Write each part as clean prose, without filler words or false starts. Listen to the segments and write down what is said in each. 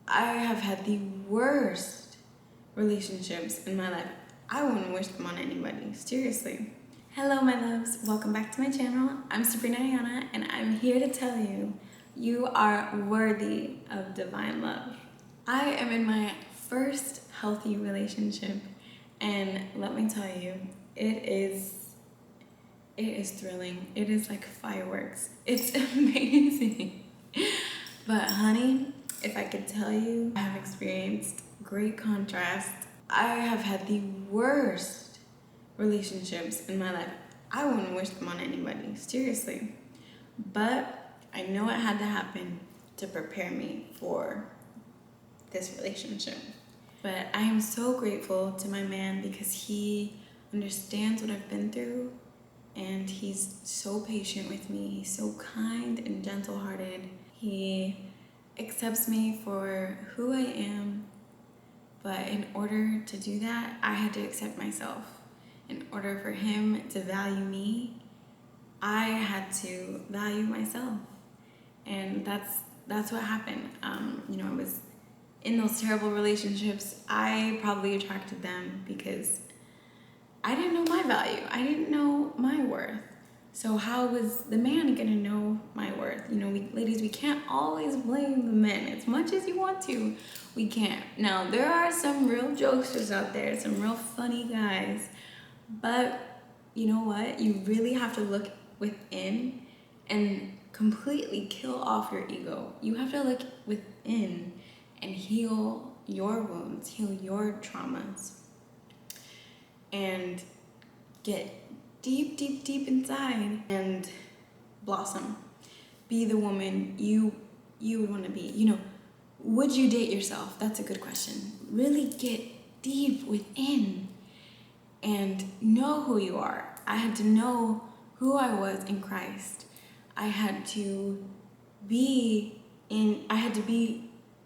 I have had the worst relationships in my life. I wouldn't wish them on anybody, seriously. Hello, my loves. Welcome back to my channel. I'm Sabrina Ayana, and I'm here to tell you, you are worthy of divine love. I am in my first healthy relationship, and let me tell you, it is thrilling. It is like fireworks. It's amazing. But honey, if I could tell you, I have experienced great contrast. I have had the worst relationships in my life. I wouldn't wish them on anybody, seriously. But I know it had to happen to prepare me for this relationship. But I am so grateful to my man because he understands what I've been through, and he's so patient with me. He's so kind and gentle-hearted. He accepts me for who I am, but in order to do that, I had to accept myself. In order for him to value me, I had to value myself, and that's what happened. I was in those terrible relationships. I probably attracted them because I didn't know my value. I didn't know my worth. So how was the man gonna know my worth? Ladies, we can't always blame the men as much as you want to. We can't. Now, there are some real jokesters out there, some real funny guys, but you know what? You really have to look within and completely kill off your ego. You have to look within and heal your wounds, heal your traumas, and get deep, deep, deep inside and blossom. Be the woman you would want to be. Would you date yourself? That's a good question. Really get deep within and know who you are. I had to know who I was in Christ. I had to be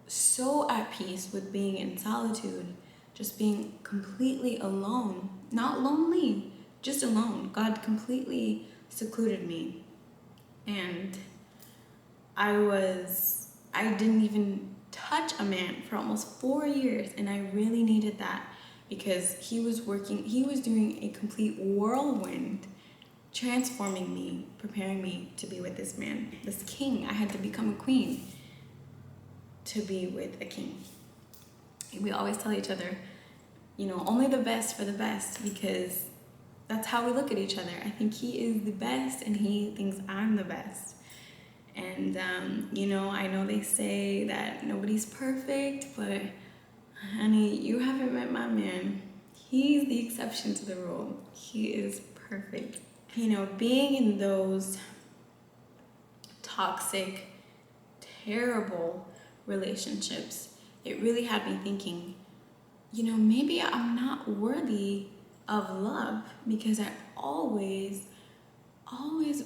so at peace with being in solitude, just being completely alone, not lonely, just alone. God completely secluded me. And I didn't even touch a man for almost 4 years, and I really needed that because he was doing a complete whirlwind, transforming me, preparing me to be with this man, this king. I had to become a queen to be with a king. We always tell each other, only the best for the best, because that's how we look at each other. I think he is the best and he thinks I'm the best. And, I know they say that nobody's perfect, but honey, you haven't met my man. He's the exception to the rule. He is perfect. Being in those toxic, terrible relationships, it really had me thinking, maybe I'm not worthy of love because I always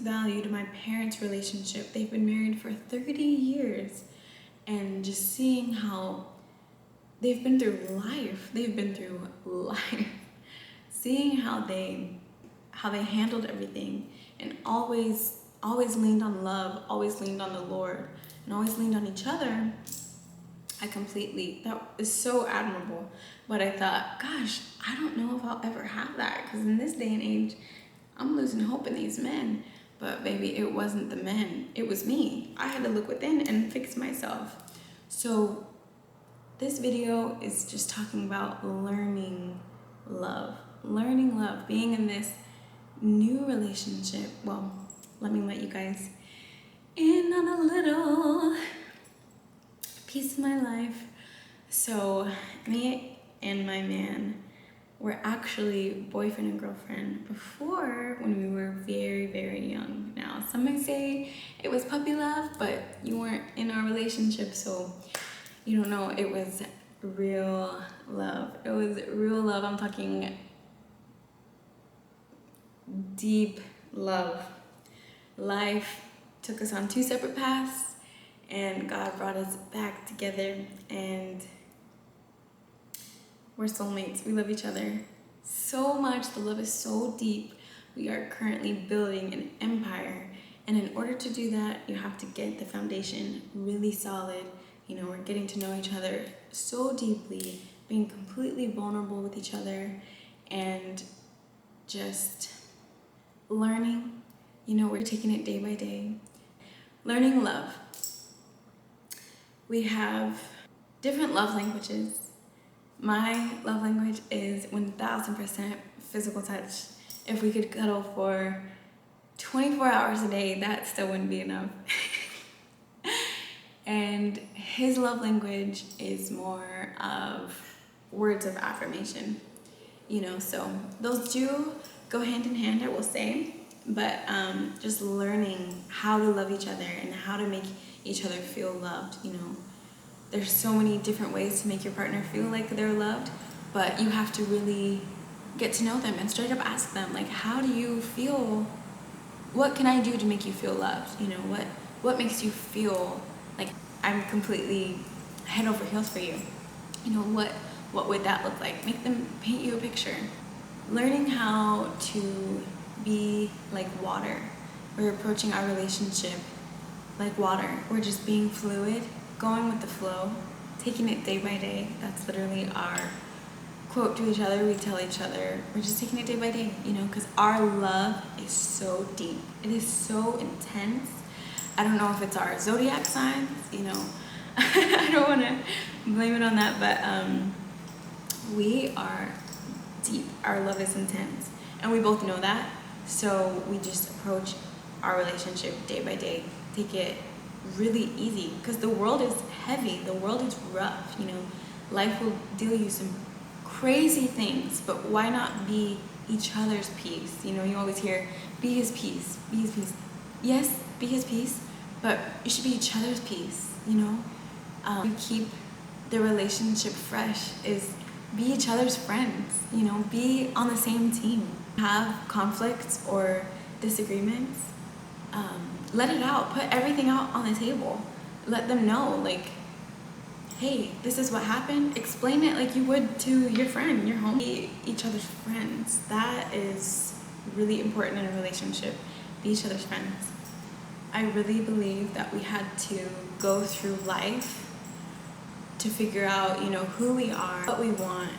valued my parents' relationship. They've been married for 30 years, and just seeing how they've been through life, seeing how they handled everything, and always leaned on love, always leaned on the Lord, and always leaned on each other. That is so admirable. But I thought, gosh, I don't know if I'll ever have that, because in this day and age, I'm losing hope in these men. But baby, it wasn't the men, it was me. I had to look within and fix myself. So this video is just talking about learning love, being in this new relationship. Well, let me let you guys in on a little piece of my life. So me and my man were actually boyfriend and girlfriend before, when we were very, very young. Now, some may say it was puppy love, but you weren't in our relationship, so you don't know. It was real love. It was real love. I'm talking deep love. Life took us on 2 separate paths, and God brought us back together, and we're soulmates. We love each other so much. The love is so deep. We are currently building an empire, and in order to do that, you have to get the foundation really solid. You know, we're getting to know each other so deeply, being completely vulnerable with each other, and just learning. You know, we're taking it day by day. Learning love. We have different love languages. My love language is 1000% physical touch. If we could cuddle for 24 hours a day, that still wouldn't be enough. And his love language is more of words of affirmation. You know, so those two go hand in hand, I will say. But just learning how to love each other and how to make each other feel loved. You know, there's so many different ways to make your partner feel like they're loved, but you have to really get to know them and straight up ask them, like, how do you feel? What can I do to make you feel loved? You know, what makes you feel like I'm completely head over heels for you? You know, what would that look like? Make them paint you a picture. Learning how to be like water. We're approaching our relationship like water. We're just being fluid, going with the flow, taking it day by day. That's literally our quote to each other. We tell each other, we're just taking it day by day, you know, because our love is so deep. It is so intense. I don't know if it's our zodiac signs, you know. I don't want to blame it on that, but we are deep. Our love is intense, and we both know that. So we just approach our relationship day by day. Take it really easy, because the world is heavy. The world is rough. You know, life will deal you some crazy things, but why not be each other's peace? You know, you always hear, be his peace, be his peace. Yes, be his peace, but you should be each other's peace, you know? You keep the relationship fresh is be each other's friends, you know, be on the same team. Have conflicts or disagreements, let it out, put everything out on the table. Let them know, like, hey, this is what happened. Explain it like you would to your friend, your homie. Be each other's friends. That is really important in a relationship. Be each other's friends. I really believe that we had to go through life to figure out, you know, who we are, what we want,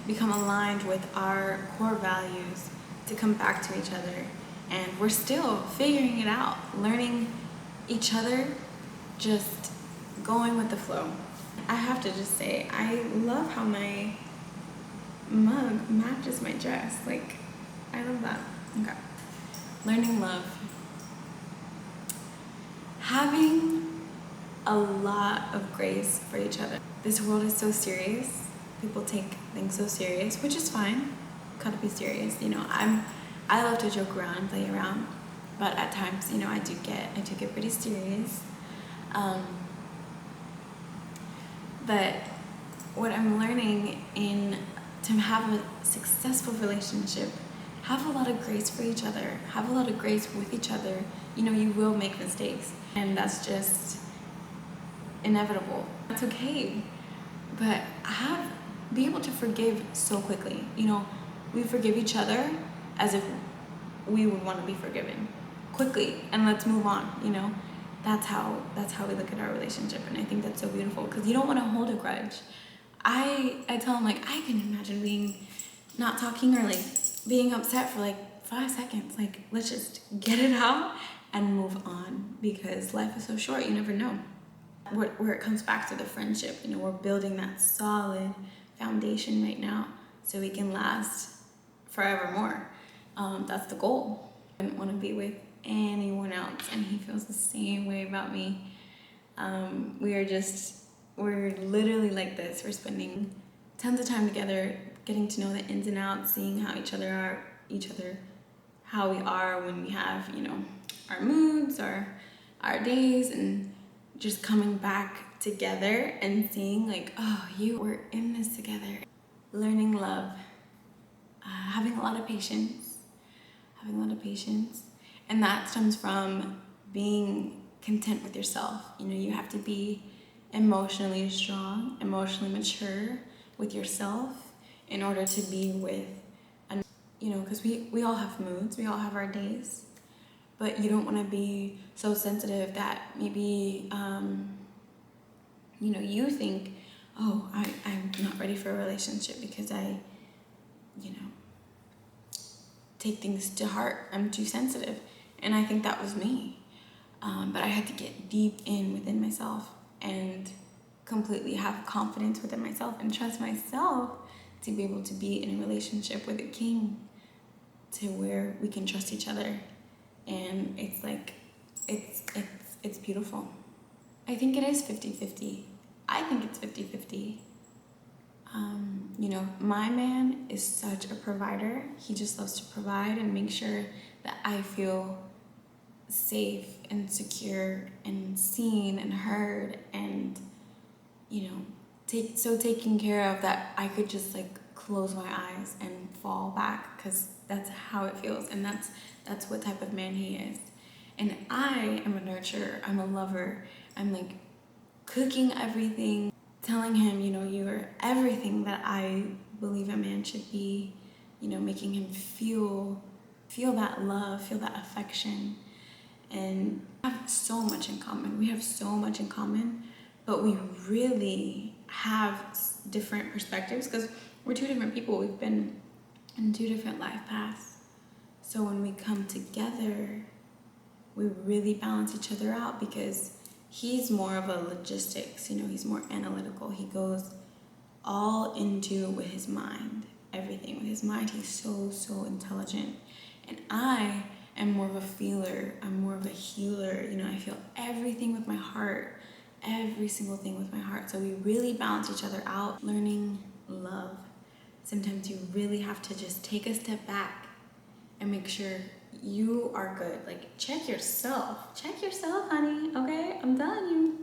become aligned with our core values, to come back to each other. And we're still figuring it out, learning each other, just going with the flow. I have to just say, I love how my mug matches my dress. Like, I love that. Okay. Learning love. Having a lot of grace for each other. This world is so serious. People take things so serious, which is fine. Gotta be serious. You know, I love to joke around and play around, but at times, you know, I do get pretty serious. But what I'm learning to have a successful relationship, have a lot of grace for each other, have a lot of grace with each other. You know, you will make mistakes, and that's just inevitable. That's okay. But be able to forgive so quickly. You know, we forgive each other as if we would want to be forgiven quickly, and let's move on, you know. That's how we look at our relationship, and I think that's so beautiful, because you don't want to hold a grudge. I tell him, like, I can imagine being not talking or like being upset for like 5 seconds. Like, let's just get it out and move on, because life is so short. You never know. Where it comes back to the friendship, you know, we're building that solid foundation right now so we can last forevermore. That's the goal. I didn't want to be with anyone else, and he feels the same way about me. We're literally like this. We're spending tons of time together, getting to know the ins and outs, seeing how how we are when we have, you know, our moods, our days, and just coming back together and seeing, like, oh, we're in this together. Learning love, having a lot of patience, and that stems from being content with yourself. You know, you have to be emotionally strong, emotionally mature with yourself in order to be with, you know, because we all have moods, we all have our days, but you don't want to be so sensitive that maybe you think, oh, I'm not ready for a relationship because I, you know, take things to heart. I'm too sensitive. And I think that was me. But I had to get deep in within myself and completely have confidence within myself and trust myself to be able to be in a relationship with a king, to where we can trust each other. And it's like, it's beautiful. I think it is 50-50. I think it's 50-50. My man is such a provider. He just loves to provide and make sure that I feel safe and secure and seen and heard and, taken care of that I could just like close my eyes and fall back, because that's how it feels, and that's what type of man he is. And I am a nurturer. I'm a lover. I'm like cooking everything, telling him, you're everything that I believe a man should be, making him feel that love, feel that affection. And we have so much in common. We have so much in common, but we really have different perspectives because we're two different people. We've been in two different life paths. So when we come together, we really balance each other out, because he's more of a logistics, he's more analytical. He goes all into with his mind, everything with his mind. He's so intelligent. And I am more of a feeler. I'm more of a healer. I feel everything with my heart, every single thing with my heart. So we really balance each other out. Learning love. Sometimes you really have to just take a step back and make sure you are good. Like, check yourself, honey. Okay, I'm telling you.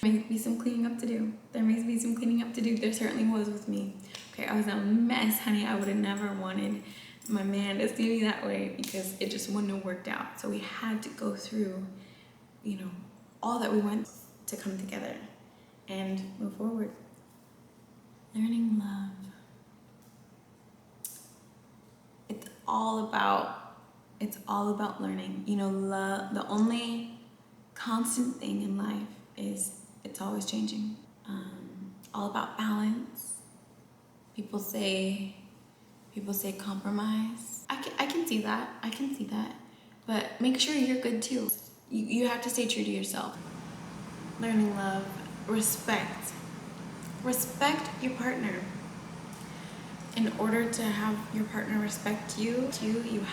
There may be some cleaning up to do. There certainly was with me. Okay, I was a mess, honey. I would have never wanted my man to see me that way, because it just wouldn't have worked out. So we had to go through, all that we went to come together and move forward. Learning love. It's all about learning. Love, the only constant thing in life is it's always changing. All about balance. People say compromise. I can see that. But make sure you're good too. You have to stay true to yourself. Learning love. Respect. Respect your partner. In order to have your partner respect you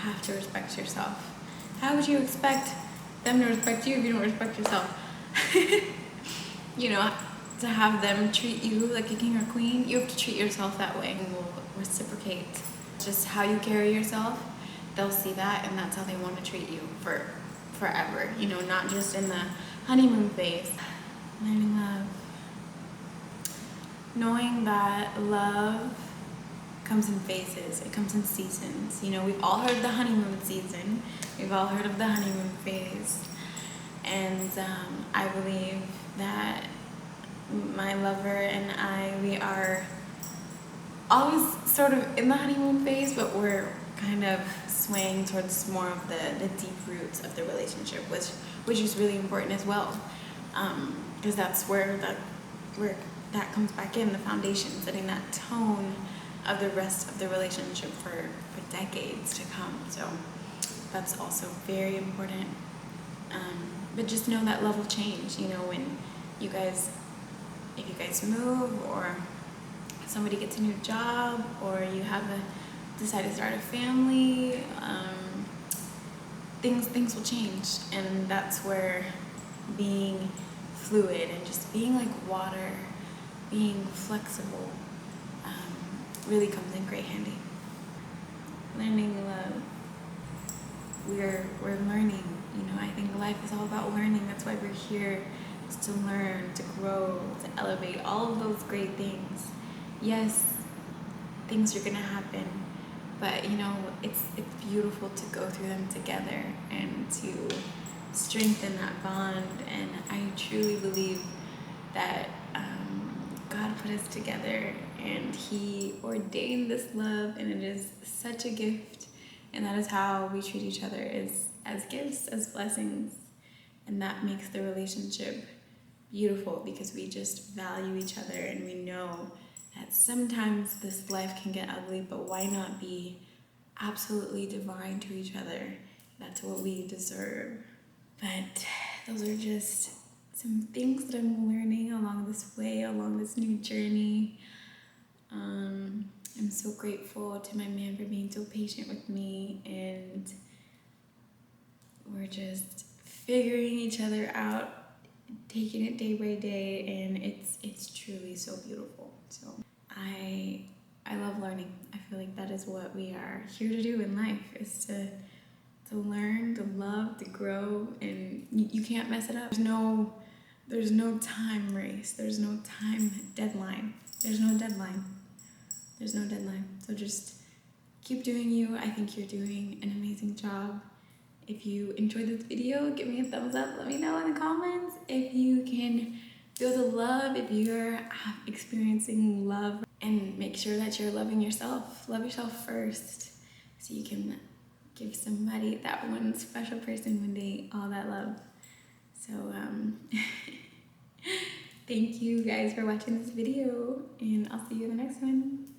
have to respect yourself. How would you expect them to respect you if you don't respect yourself? To have them treat you like a king or queen, you have to treat yourself that way, and will reciprocate. Just how you carry yourself, they'll see that, and that's how they want to treat you for forever. Not just in the honeymoon phase. Learning love. Knowing that love comes in phases. It comes in seasons. We've all heard the honeymoon season. We've all heard of the honeymoon phase. And I believe that my lover and I, we are always sort of in the honeymoon phase, but we're kind of swaying towards more of the deep roots of the relationship, which is really important as well, because that's where that comes back in, the foundation, setting that tone of the rest of the relationship for decades to come. So that's also very important. But just know that love will change. When if you guys move, or somebody gets a new job, or you decide to start a family, things will change. And that's where being fluid and just being like water, being flexible, really comes in great handy. Learning love. We're learning. I think life is all about learning. That's why we're here, is to learn, to grow, to elevate, all of those great things. Yes, things are gonna happen, but it's beautiful to go through them together and to strengthen that bond. And I truly believe that God put us together, and He ordained this love, and it is such a gift. And that is how we treat each other, is as gifts, as blessings. And that makes the relationship beautiful because we just value each other and we know that sometimes this life can get ugly, but why not be absolutely divine to each other? That's what we deserve. But those are just some things that I'm learning along this way, along this new journey. I'm so grateful to my man for being so patient with me, and we're just figuring each other out, taking it day by day, and it's truly so beautiful. So I love learning. I feel like that is what we are here to do in life, is to learn, to love, to grow, and you can't mess it up. There's no time race. There's no time deadline. There's no deadline. There's no deadline. So just keep doing you. I think you're doing an amazing job. If you enjoyed this video, give me a thumbs up. Let me know in the comments if you can feel the love, if you're experiencing love, and make sure that you're loving yourself. Love yourself first so you can give somebody, that one special person one day, all that love. So thank you guys for watching this video, and I'll see you in the next one.